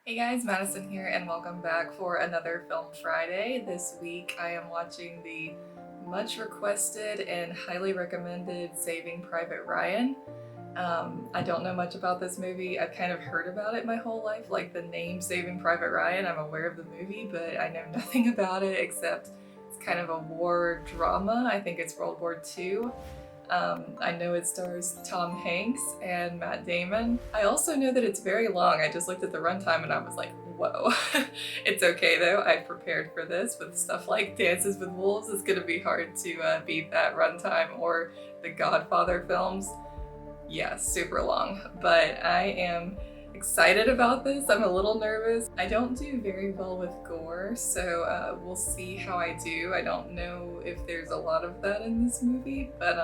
Hey guys, Madison here and welcome back for another Film Friday. This week I am watching the much requested and highly recommended Saving Private Ryan. I don't know much about this movie. I've kind of heard about it my whole life, like the name Saving Private Ryan. I'm aware of the movie, but I know nothing about it except it's kind of a war drama. I think it's World War II. I know it stars Tom Hanks and Matt Damon. I also know that it's very long. I just looked at the runtime and I was like, whoa. It's okay though. I prepared for this with stuff like Dances with Wolves. It's gonna be hard to beat that runtime, or the Godfather films. Yeah, super long, but I am excited about this. I'm a little nervous. I don't do very well with gore, so we'll see how I do. I don't know if there's a lot of that in this movie, but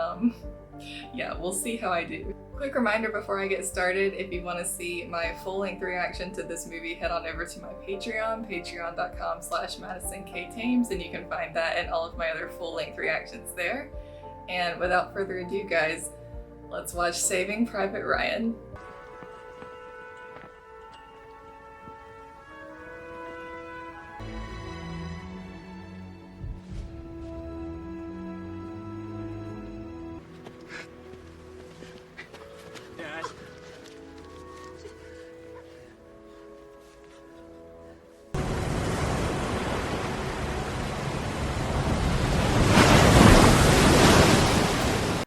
yeah, we'll see how I do. Quick reminder before I get started, if you want to see my full-length reaction to this movie, head on over to my Patreon, patreon.com/MadisonKTames, and you can find that and all of my other full-length reactions there. And without further ado, guys, let's watch Saving Private Ryan.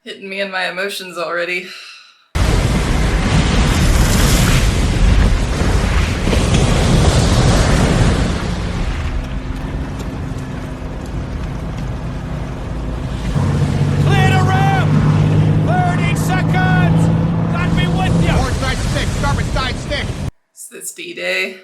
Hitting me in my emotions already. Clear the room! 30 seconds! Got me with you! North side stick, starboard side stick! Is this D-Day?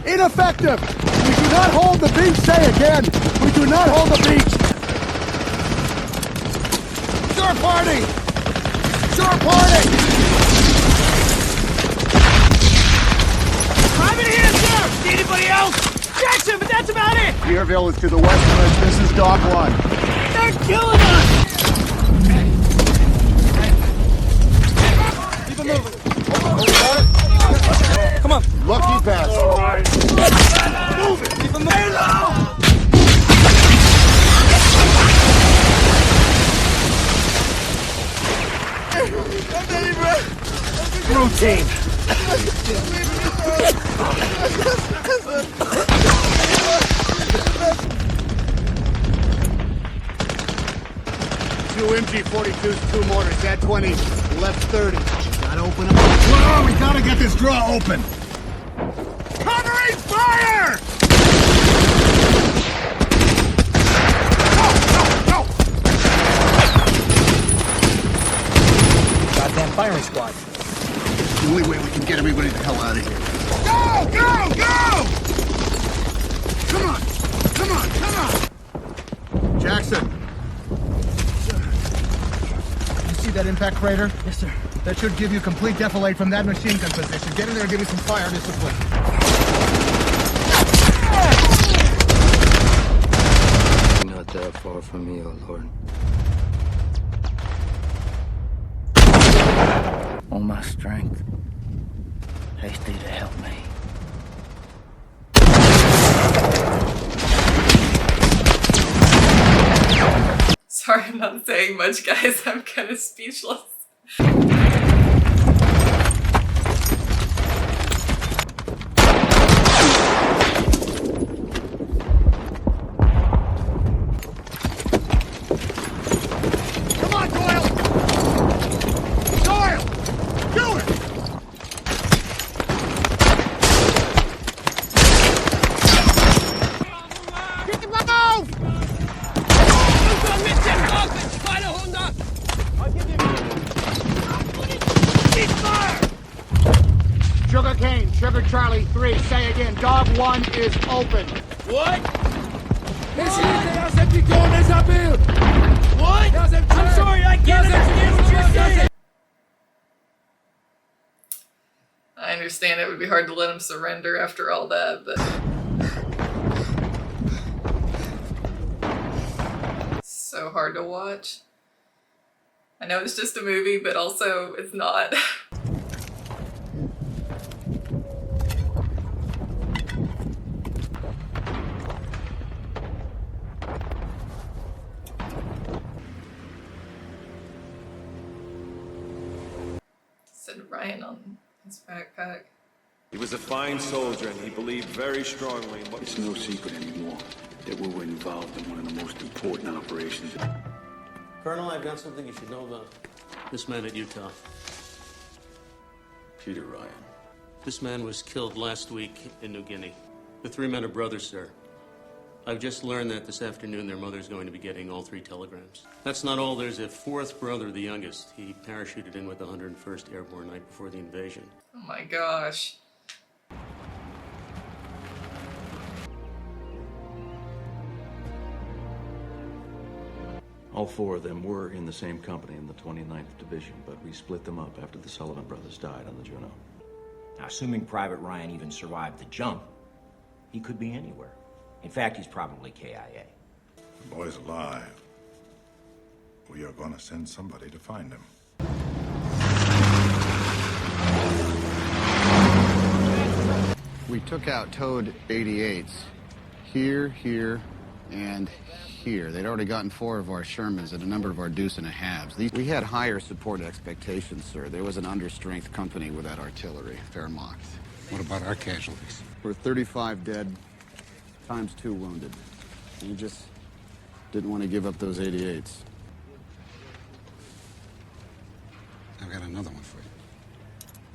Ineffective! We do not hold the beach, say again! We do not hold the beach! Shore party! Shore party! I'm in here, sir! See anybody else? Jackson, but that's about it! Deerville is to the west of us. This is Dock 1. They're killing us! Keep it moving. Come on. Lucky pass. All right. Move it! Keep it moving! Routine. Two MG42s, two mortars, that 20, left 30. Gotta open them up. Whoa, we gotta get this draw open. Covering fire! No! Goddamn firing squad. The only way we can get everybody the hell out of here. Go! Come on! Jackson! see that impact crater? Yes, sir. That should give you complete defilade from that machine gun position. Get in there and give me some fire discipline. You're not that far from me, oh Lord. All my strength, haste thee to help me. Sorry, I'm not saying much, guys. I'm kind of speechless. Come on, Doyle! Doyle! Do it! Keep him out! Sugar Cane, Sugar Charlie 3, say again, Dog 1 is open. What? What? I'm sorry, I can't understand what you're saying. I understand it would be hard to let him surrender after all that, but... so hard to watch. I know it's just a movie, but also it's not. Said Ryan on his backpack. He was a fine soldier and he believed very strongly in what... It's no secret anymore that we were involved in one of the most important operations. Colonel, I've got something you should know about. This man at Utah. Peter Ryan. This man was killed last week in New Guinea. The three men are brothers, sir. I've just learned that this afternoon their mother's going to be getting all 3 telegrams. That's not all. There's a 4th brother, the youngest. He parachuted in with the 101st Airborne night before the invasion. Oh my gosh. All 4 of them were in the same company in the 29th Division, but we split them up after the Sullivan brothers died on the Juno. Now, assuming Private Ryan even survived the jump, he could be anywhere. In fact, he's probably KIA. The boy's alive. We are gonna send somebody to find him. We took out towed 88s. Here, here, and here. They'd already gotten 4 of our Shermans and a number of our Deuce and a halves. We had higher support expectations, sir. There was an understrength company with that artillery, fair marks. What about our casualties? We're 35 dead, times 2 wounded. We just didn't want to give up those 88s. I've got another one for you.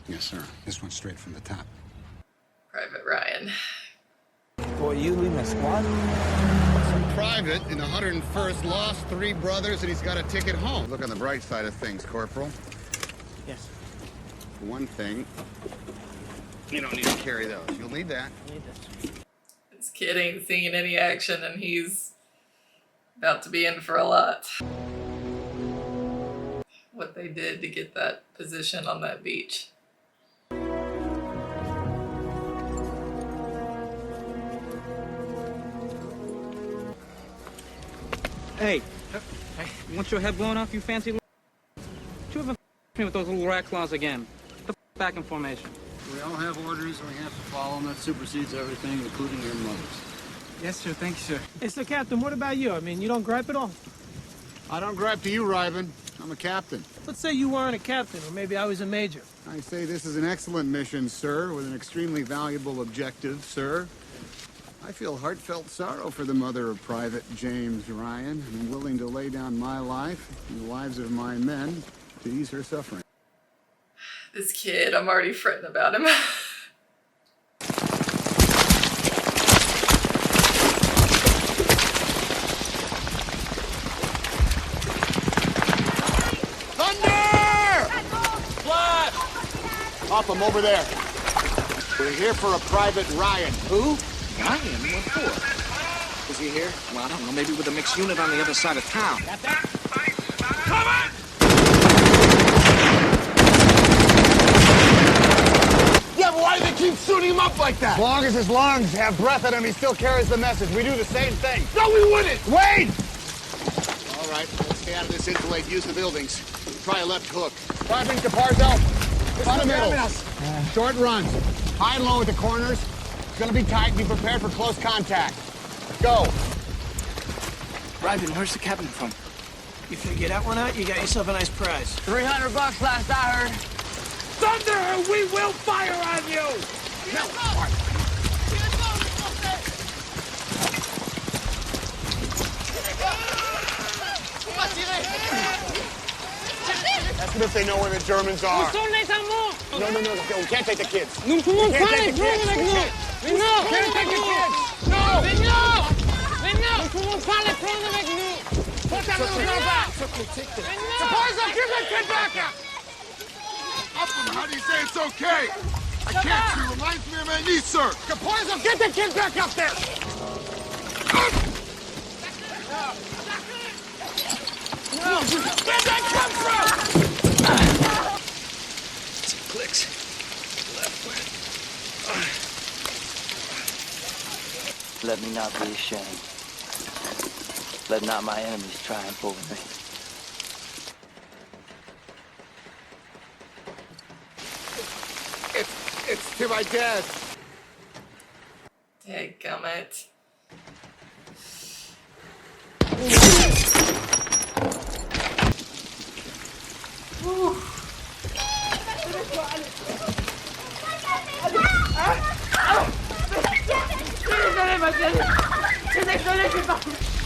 Yes, sir. This one's straight from the top. Private Ryan. Boy, you leaving the squad? Some private in the 101st lost 3 brothers and he's got a ticket home. Look on the bright side of things, Corporal. Yes. For one thing, you don't need to carry those. You'll need that. I need this. This kid ain't seeing any action and he's about to be in for a lot. What they did to get that position on that beach. Hey, want your head blown off, you fancy little... You ever me with those little rat claws again? The back in formation. We all have orders and we have to follow them. That supersedes everything, including your mother's. Yes, sir. Thank you, sir. Hey, so, Captain, what about you? I mean, you don't gripe at all? I don't gripe to you, Ryben. I'm a captain. Let's say you weren't a captain, or maybe I was a major. I say this is an excellent mission, sir, with an extremely valuable objective, sir. I feel heartfelt sorrow for the mother of Private James Ryan. I'm willing to lay down my life and the lives of my men to ease her suffering. This kid, I'm already fretting about him. Up, I'm over there. We're here for a Private Ryan. Who? Ryan? What for? Is he here? Well, I don't know. Maybe with a mixed unit on the other side of town. Come on! like that? As long as his lungs have breath in him, he still carries the message. We do the same thing. No, we wouldn't! Wait! All right, let's stay out of this infilade. Use the buildings. Try a left hook. Driving to Parzel. Fundamentals. Short runs. High and low at the corners. It's gonna be tight. Be prepared for close contact. Go. Ryman, where's the captain from? You figure that one out, you got yourself a nice prize. $300 last I heard. Thunder, or we will fire on you! That's if they know where the Germans are. No, we can't take the kids. We can't take the kids. We can't take the kids. No! Put that little girl back. Suppose I'll give that kid back. How do you say it's okay? I can't. She reminds me of my niece, sir. Capoiso, get the kid back up there! Where'd that come from? Some clicks. Left wing. Let me not be ashamed. Let not my enemies triumph over me. It's to my dad. Dadgummit.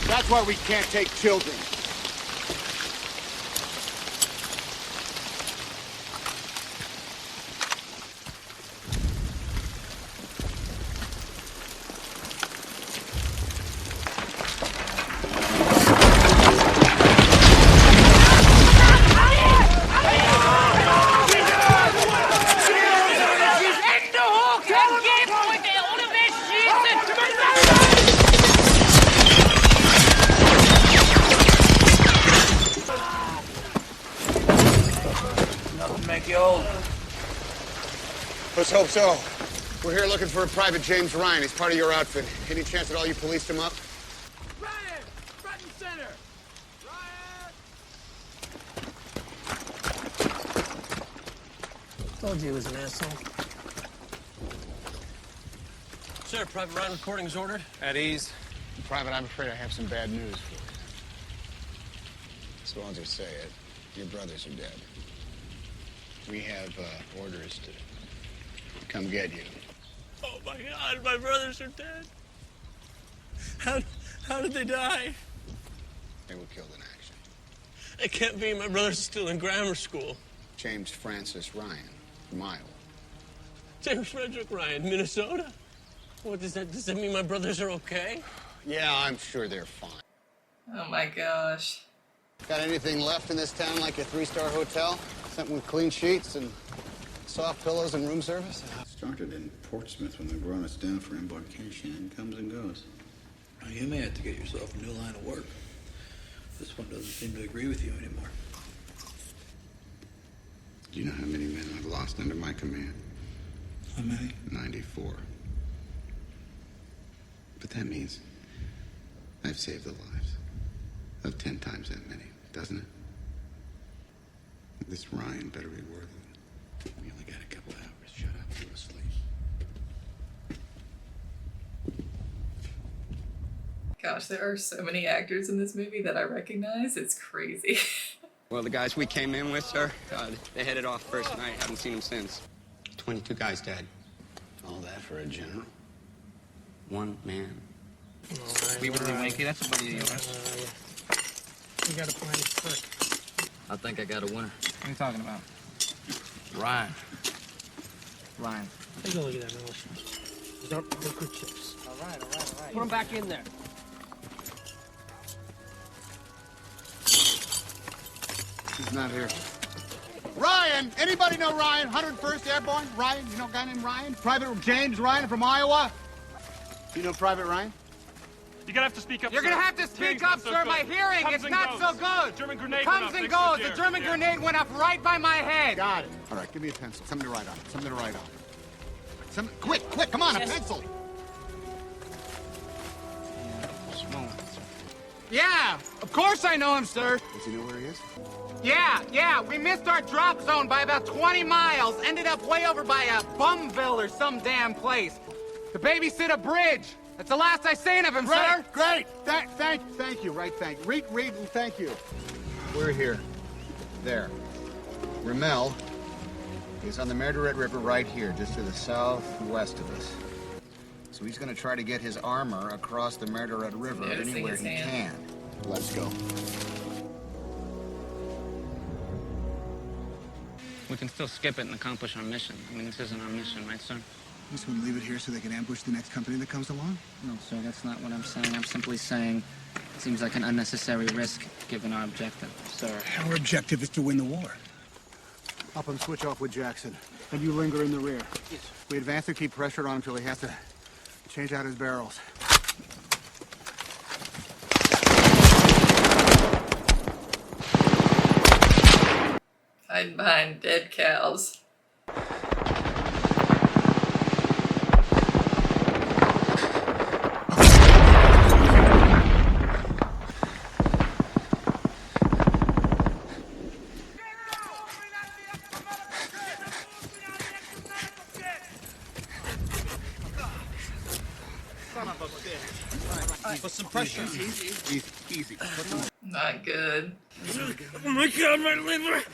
That's why we can't take children. Let's hope so. We're here looking for a Private James Ryan. He's part of your outfit. Any chance at all you policed him up? Ryan! Front and center! Ryan! Told you he was an asshole. Sir, Private Ryan recording is ordered. At ease. Private, I'm afraid I have some bad news for you. So I'll just say it. Your brothers are dead. We have orders to come get you. Oh my God, my brothers are dead. How did they die? They were killed in action. It can't be. My brothers are still in grammar school. James Francis Ryan from Iowa. James Frederick Ryan, Minnesota. What does that mean? My brothers are okay? Yeah, I'm sure they're fine. Oh my gosh. Got anything left in this town like a 3-star hotel? Something with clean sheets and soft pillows and room service? Started in Portsmouth when they brought us down for embarkation and comes and goes. Well, you may have to get yourself a new line of work. This one doesn't seem to agree with you anymore. Do you know how many men I've lost under my command? How many? 94. But that means I've saved the lives of 10 times that many, doesn't it? This Ryan better be worth it. We only got a couple hours. Shut up. Go to sleep. Gosh, there are so many actors in this movie that I recognize. It's crazy. Well, the guys we came in with, sir, they headed off first night. Haven't seen them since. 22 guys dead. All that for a general? One man. We really wanky. That's a buddy of yours. You gotta find it quick. I think I got a winner. What are you talking about? Ryan. Take a look at that militia. Dark poker chips. All right. Put them back in there. He's not here. Ryan! Anybody know Ryan? 101st Airborne? Ryan? You know a guy named Ryan? Private James Ryan from Iowa? You know Private Ryan? You're gonna have to speak up. You're gonna have to speak up, sir. My hearing is not so good. German grenade comes and goes. The German grenade went off right by my head. Got it. All right, give me a pencil. Something to write on. Quick, come on, a pencil. Yeah, of course I know him, sir. Does he know where he is? Yeah, we missed our drop zone by about 20 miles. Ended up way over by Bumville or some damn place. The babysitter bridge. That's the last I seen of him, sir. Great. Thank you. Reed, thank you. We're here. There. Ramel is on the Margaret River right here, just to the southwest of us. So he's going to try to get his armor across the Margaret River anywhere he can. Let's go. We can still skip it and accomplish our mission. I mean, this isn't our mission, right, sir? Just want to leave it here so they can ambush the next company that comes along? No, sir, that's not what I'm saying. I'm simply saying it seems like an unnecessary risk given our objective, sir. Our objective is to win the war. Help him switch off with Jackson, and you linger in the rear. Yes. We advance and keep pressure on him until he has to change out his barrels. Hide behind dead cows. Put some pressure. Easy. Not good. Oh my God, my liver!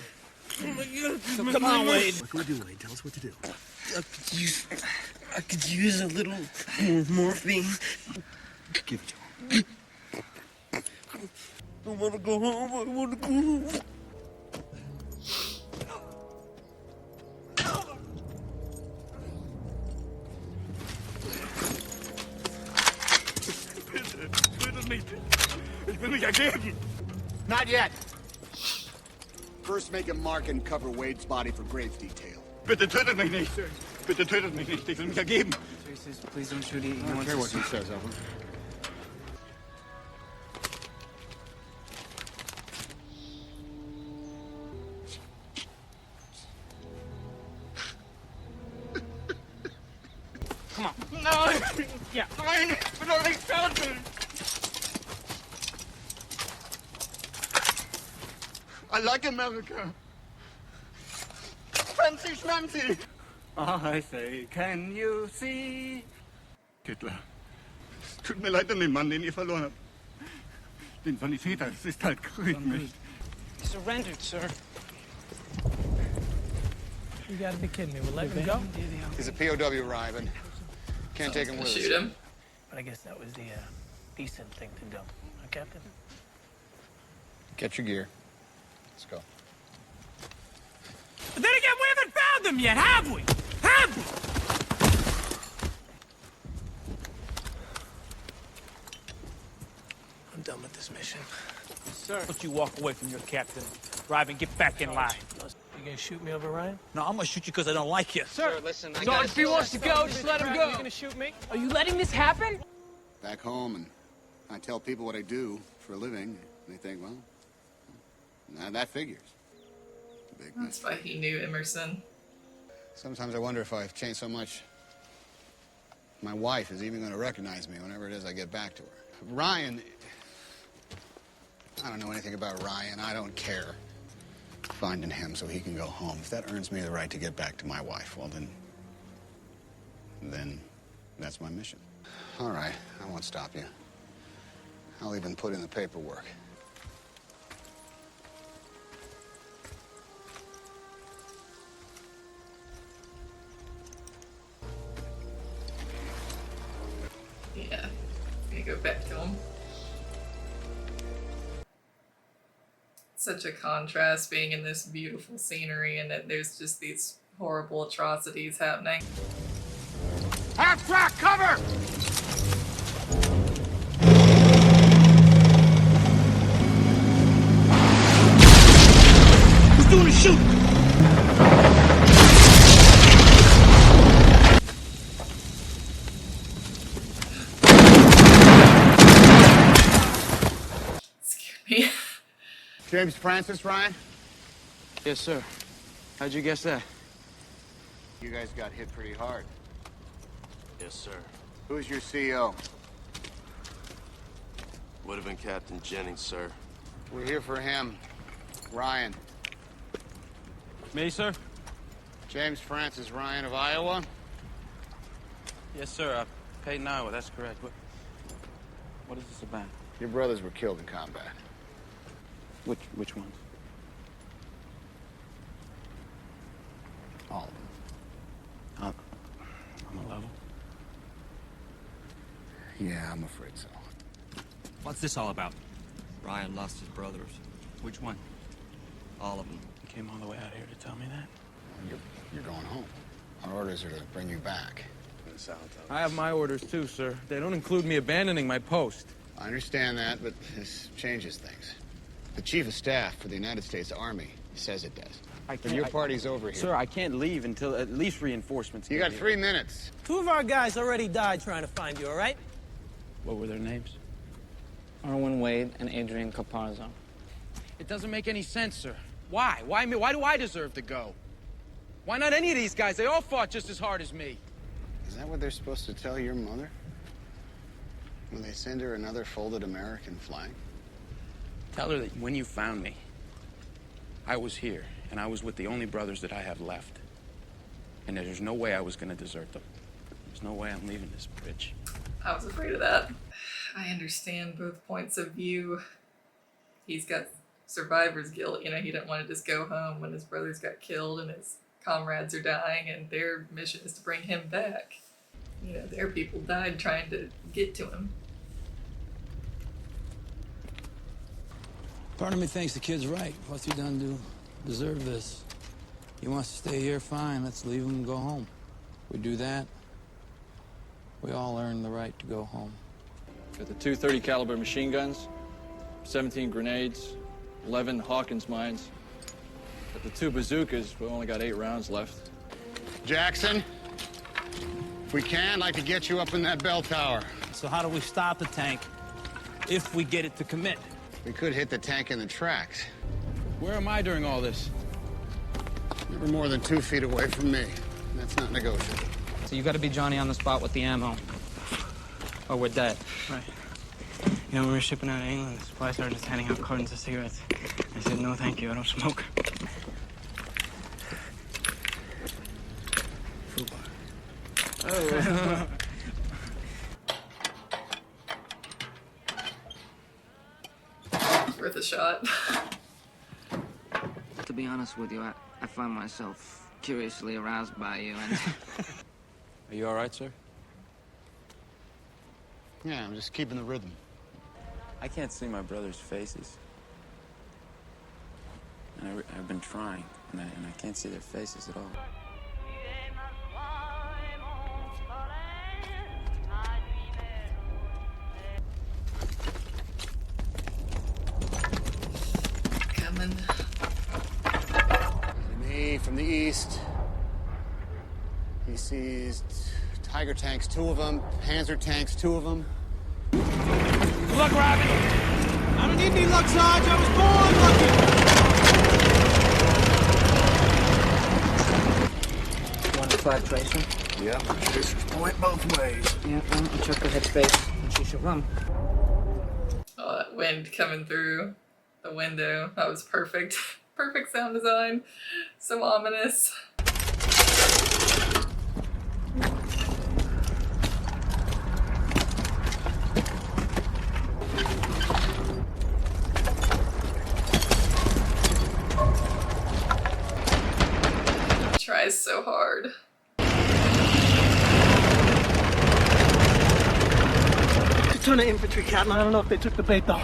Oh my God, So come on, Wade. What can we do, Wade? Tell us what to do. I could use a little more morphine. Give it to him. I want to go home. I want to go home. Ich will mich ergeben. Not yet. First, make a mark and cover Wade's body for grave detail. Bitte tötet mich nicht. Bitte tötet mich nicht. Ich will mich ergeben. Please don't shoot. I don't care what he says, Evan. Come on. Nein! Yeah. Nein, ich bin doch nicht fertig! I like America. Fancy schmancy. I say, can you see? Hitler. Es tut mir leid um den Mann, den ihr verloren habt. Den Sanitäter, es ist halt grün, nicht? He surrendered, sir. You gotta be kidding me. We'll let him go? He's a POW, Ryan. Can't take him with us. Shoot him. But I guess that was the decent thing to do. Huh, Captain? Get your gear. Let's go. But then again, we haven't found them yet, have we? Have we? I'm done with this mission. Sir. Don't you walk away from your captain. Drive and get back in line. You gonna shoot me over, Ryan? No, I'm gonna shoot you because I don't like you. Sir, listen. So if he wants to go, just let him go. You gonna shoot me? Are you letting this happen? Back home, and I tell people what I do for a living. They think, well, now that figures. Big That's why he knew Emerson. Sometimes I wonder if I've changed so much, my wife is even going to recognize me whenever it is I get back to her. Ryan, I don't know anything about Ryan. I don't care. Finding him so he can go home. If that earns me the right to get back to my wife, well, then that's my mission. All right, I won't stop you. I'll even put in the paperwork. Yeah. Gonna go back to him. Such a contrast being in this beautiful scenery and that there's just these horrible atrocities happening. Half track, cover! Who's doing the shooting? Excuse me. James Francis, Ryan? Yes, sir. How'd you guess that? You guys got hit pretty hard. Yes, sir. Who's your CEO? Would have been Captain Jennings, sir. We're here for him. Ryan. Me, sir? James Francis Ryan of Iowa. Yes, sir. Peyton, Iowa. That's correct. What is this about? Your brothers were killed in combat. Which ones? All of them. On the level. Yeah, I'm afraid so. What's this all about? Ryan lost his brothers. Which one? All of them. You came all the way out here to tell me that? You're going home. Our orders are to bring you back. I have my orders too, sir. They don't include me abandoning my post. I understand that, but this changes things. The Chief of Staff for the United States Army says it does. But your party's over here. Sir, I can't leave until at least reinforcements You get got here. 3 minutes. 2 of our guys already died trying to find you, all right? What were their names? Arwen Wade and Adrian Caparzo. It doesn't make any sense, sir. Why? Why me? Why do I deserve to go? Why not any of these guys? They all fought just as hard as me. Is that what they're supposed to tell your mother? When they send her another folded American flag? Tell her that when you found me, I was here, and I was with the only brothers that I have left. And there's no way I was gonna desert them. There's no way I'm leaving this bridge. I was afraid of that. I understand both points of view. He's got survivor's guilt. You know, he didn't want to just go home when his brothers got killed and his comrades are dying, and their mission is to bring him back. You know, their people died trying to get to him. Part of me thinks the kid's right. What's he done to deserve this? He wants to stay here, fine. Let's leave him and go home. We do that, we all earn the right to go home. Got the 230 caliber machine guns, 17 grenades, 11 Hawkins mines. Got the 2 bazookas, we only got 8 rounds left. Jackson, if we can, I'd like to get you up in that bell tower. So how do we stop the tank if we get it to commit? We could hit the tank in the tracks. Where am I during all this? You were more than 2 feet away from me. That's not negotiable. So you gotta be Johnny on the spot with the ammo. Or we're dead. Right. You know, when we were shipping out of England, the supply started just handing out cartons of cigarettes. I said, no, thank you, I don't smoke. Oh. It's worth a shot. To be honest with you, I find myself curiously aroused by you and... Are you all right, sir? Yeah, I'm just keeping the rhythm. I can't see my brothers' faces. And I've been trying, and I can't see their faces at all. Coming. Me from the east. He sees Tiger tanks, 2 of them. Panzer tanks, 2 of them. Good luck, Robin. I don't need any luck, Sarge. I was born lucky. 1 to 5 tracer. Yep, tracers point both ways. Yeah, well, I'll check her headspace and she should run. Oh, that wind coming through the window. That was perfect. Perfect sound design. So ominous. Tries so hard. A ton of infantry, Captain. I don't know if they took the bait, though.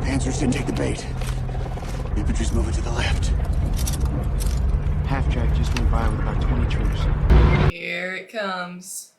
Panzers didn't take the bait. Infantry's moving to the left. Half-track just went by with about 20 troops. Here it comes.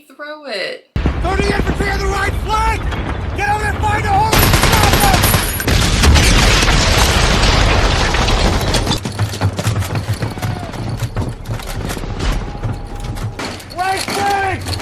he throw it? Go to the infantry on the right flank! Get over there, find a hole and stop them! Right flank!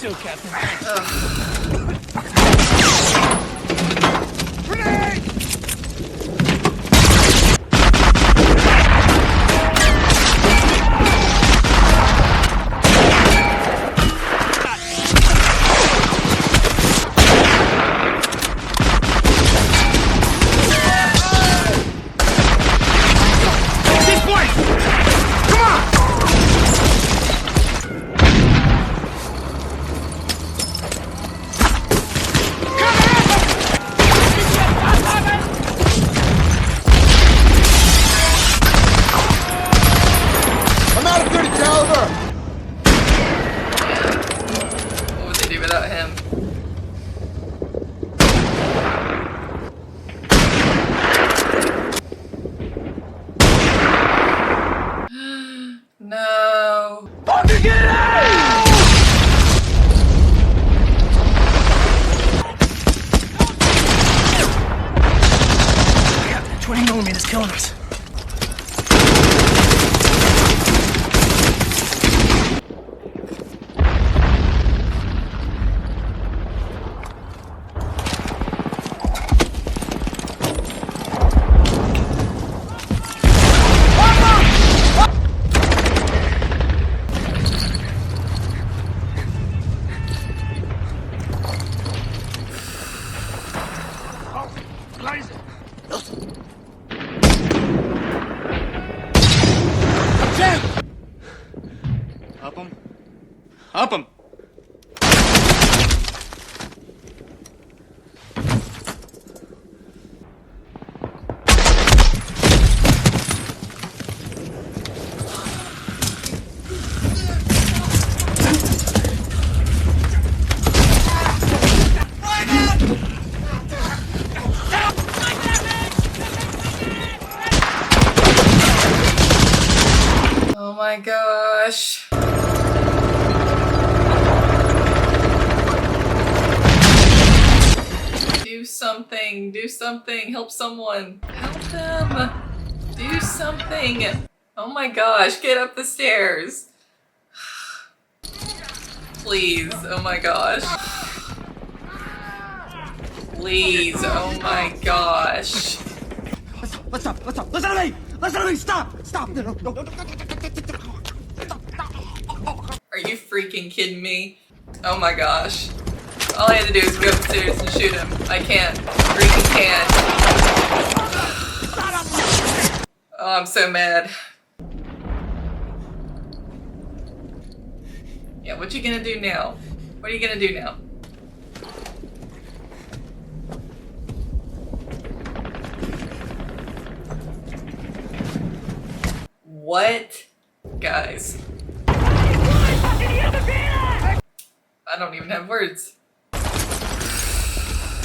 too, Captain. No. Fucking get out! 20mm killing us. Up him. Up him. Oh my gosh. Do something, do something, help someone. Help them. Do something. Oh my gosh, get up the stairs. Please, oh my gosh. Please, oh my gosh. Listen to me! Listen to me! Stop! Stop! No. Are you freaking kidding me? Oh my gosh. All I had to do is go upstairs and shoot him. I can't. Freaking can't. Oh, I'm so mad. Yeah, what you gonna do now? What are you gonna do now? What? Guys. I don't even have words.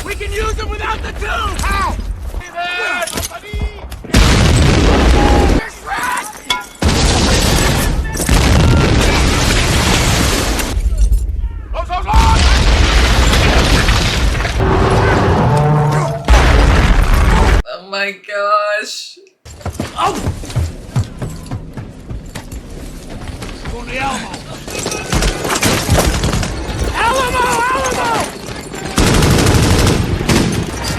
We can use them without the tube! How? Oh my gosh. Oh! on the Alamo! Alamo!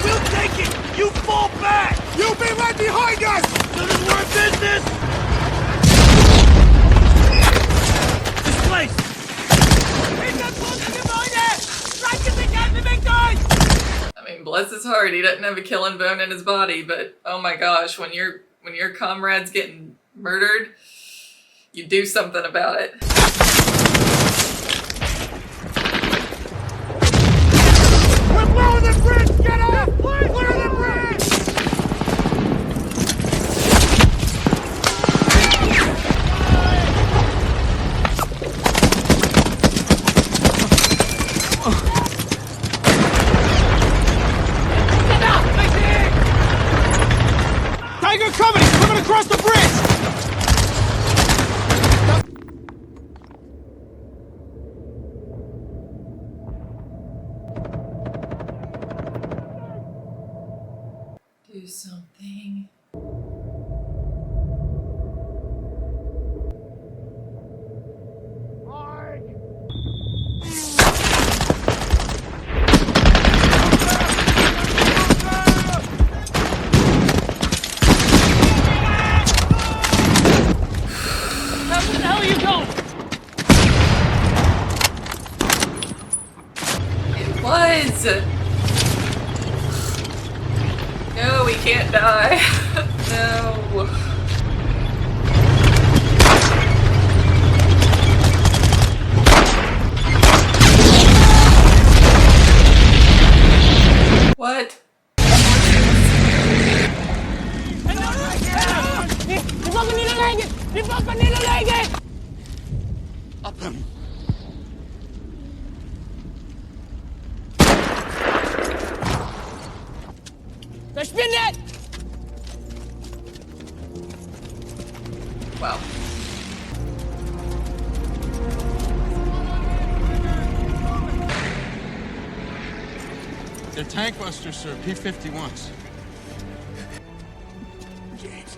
We'll take it! You fall back! You'll be right behind us! This is our business! This place! I mean, bless his heart, he doesn't have a killing bone in his body, but oh my gosh, when your comrade's getting murdered, you do something about it. We're blowing the bridge! Get off! Clear the bridge! Tiger coming across the bridge! Do something. It was! No, we can't die. No. What? Up him. Verschwindet! Wow. They're tank busters, sir. P-51s. James.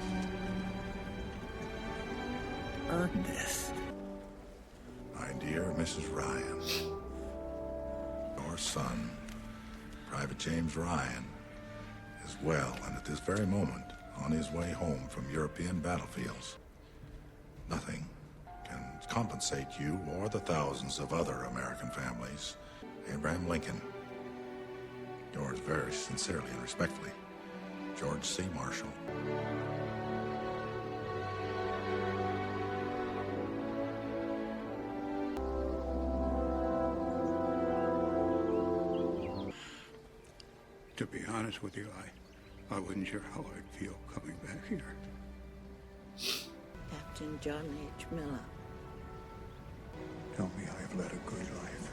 Earn this. My dear Mrs. Ryan, your son, Private James Ryan, is well and at this very moment on his way home from European battlefields. Nothing can compensate you or the thousands of other American families. Abraham Lincoln. Yours very sincerely and respectfully, George C. Marshall. To be honest with you, I wasn't sure how I'd feel coming back here. Captain John H. Miller. Tell me I've led a good life.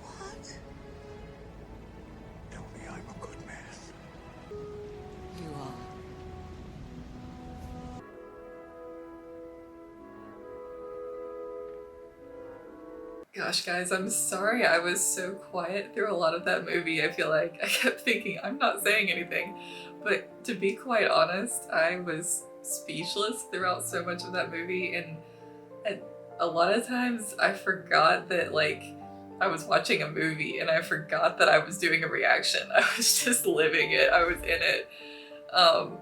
What? Tell me I'm a good man. You are. Gosh, guys, I'm sorry I was so quiet through a lot of that movie. I feel like I kept thinking, I'm not saying anything. But to be quite honest, I was speechless throughout so much of that movie. And a lot of times I forgot that, like, I was watching a movie and I forgot that I was doing a reaction. I was just living it. I was in it. Oh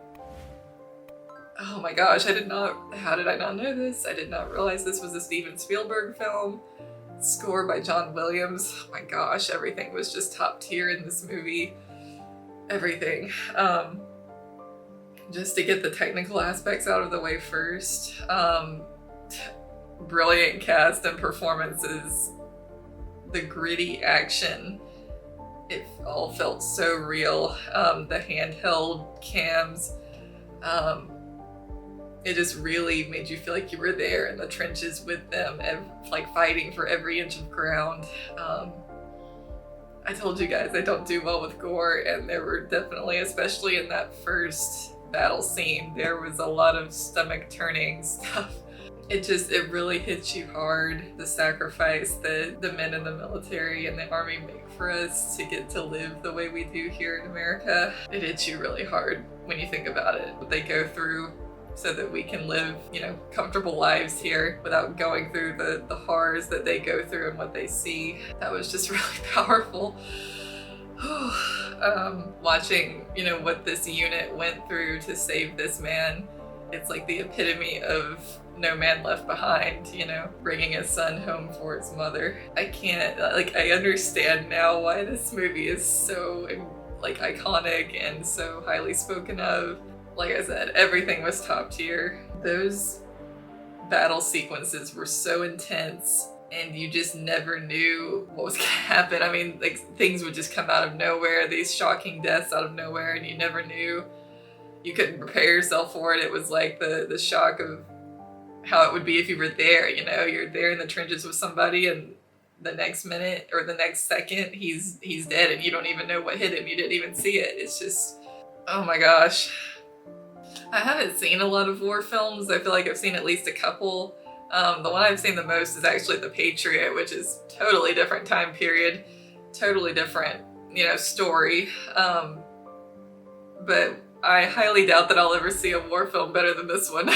my gosh, how did I not know this? I did not realize this was a Steven Spielberg film. Score by John Williams. Oh my gosh, everything was just top tier in this movie. Everything. Just to get the technical aspects out of the way first. Brilliant cast and performances. The gritty action. It all felt so real. The handheld cams. It just really made you feel like you were there in the trenches with them, like fighting for every inch of ground. I told you guys I don't do well with gore, and there were definitely, especially in that first battle scene, there was a lot of stomach turning stuff. It really hits you hard, the sacrifice that the men in the military and the army make for us to get to live the way we do here in America. It hits you really hard when you think about it. What they go through so that we can live, you know, comfortable lives here without going through the horrors that they go through and what they see. That was just really powerful. Watching, you know, what this unit went through to save this man, it's like the epitome of No Man Left Behind, you know, bringing a son home for his mother. I can't, like, I understand now why this movie is so, like, iconic and so highly spoken of. Like I said, everything was top tier. Those battle sequences were so intense, and you just never knew what was gonna happen. I mean, like, things would just come out of nowhere, these shocking deaths out of nowhere, and you never knew. You couldn't prepare yourself for it. It was like the shock of how it would be if you were there, you know? You're there in the trenches with somebody, and the next minute or the next second, he's dead, and you don't even know what hit him. You didn't even see it. It's just, oh my gosh. I haven't seen a lot of war films. I feel like I've seen at least a couple. The one I've seen the most is actually The Patriot, which is totally different time period, totally different, you know, story. But I highly doubt that I'll ever see a war film better than this one.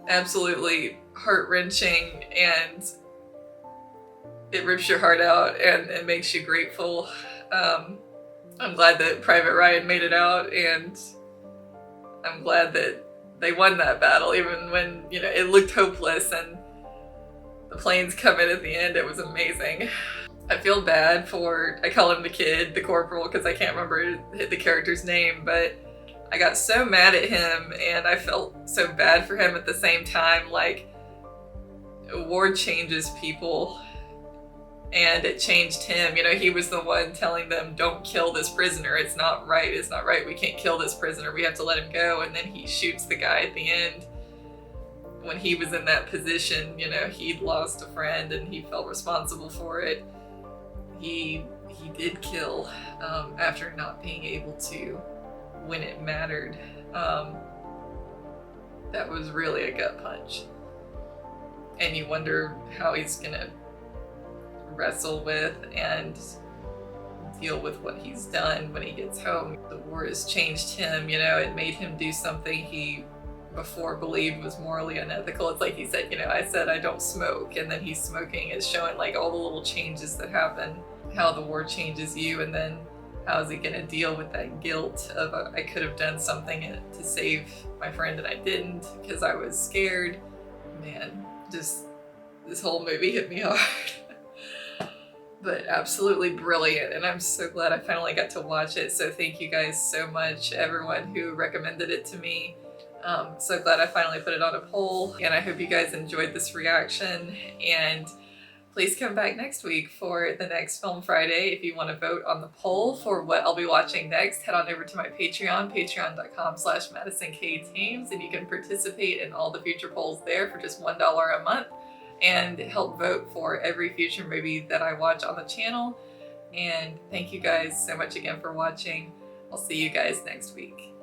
Absolutely heart-wrenching, and it rips your heart out and it makes you grateful. I'm glad that Private Ryan made it out, and I'm glad that they won that battle, even when, you know, it looked hopeless, and the planes come in at the end. It was amazing. I feel bad for, I call him the kid, the corporal, because I can't remember the character's name, but I got so mad at him, and I felt so bad for him at the same time. Like, war changes people, and it changed him. You know, he was the one telling them, don't kill this prisoner. It's not right. It's not right. We can't kill this prisoner. We have to let him go. And then he shoots the guy at the end. When he was in that position, you know, he'd lost a friend and he felt responsible for it. He did kill after not being able to when it mattered. That was really a gut punch. And you wonder how he's gonna wrestle with and deal with what he's done when he gets home. The war has changed him, you know, it made him do something he before believed was morally unethical. It's like he said, you know, I said I don't smoke, and then he's smoking. It's showing like all the little changes that happen, how the war changes you, and then how is he gonna deal with that guilt of I could have done something to save my friend and I didn't because I was scared. Man, just this whole movie hit me hard. But absolutely brilliant, and I'm so glad I finally got to watch it. So thank you guys so much, everyone who recommended it to me. So glad I finally put it on a poll, and I hope you guys enjoyed this reaction, and please come back next week for the next Film Friday. If you want to vote on the poll for what I'll be watching next, head on over to my Patreon, patreon.com/MadisonKTames, and you can participate in all the future polls there for just $1 a month and help vote for every future movie that I watch on the channel. And thank you guys so much again for watching. I'll see you guys next week.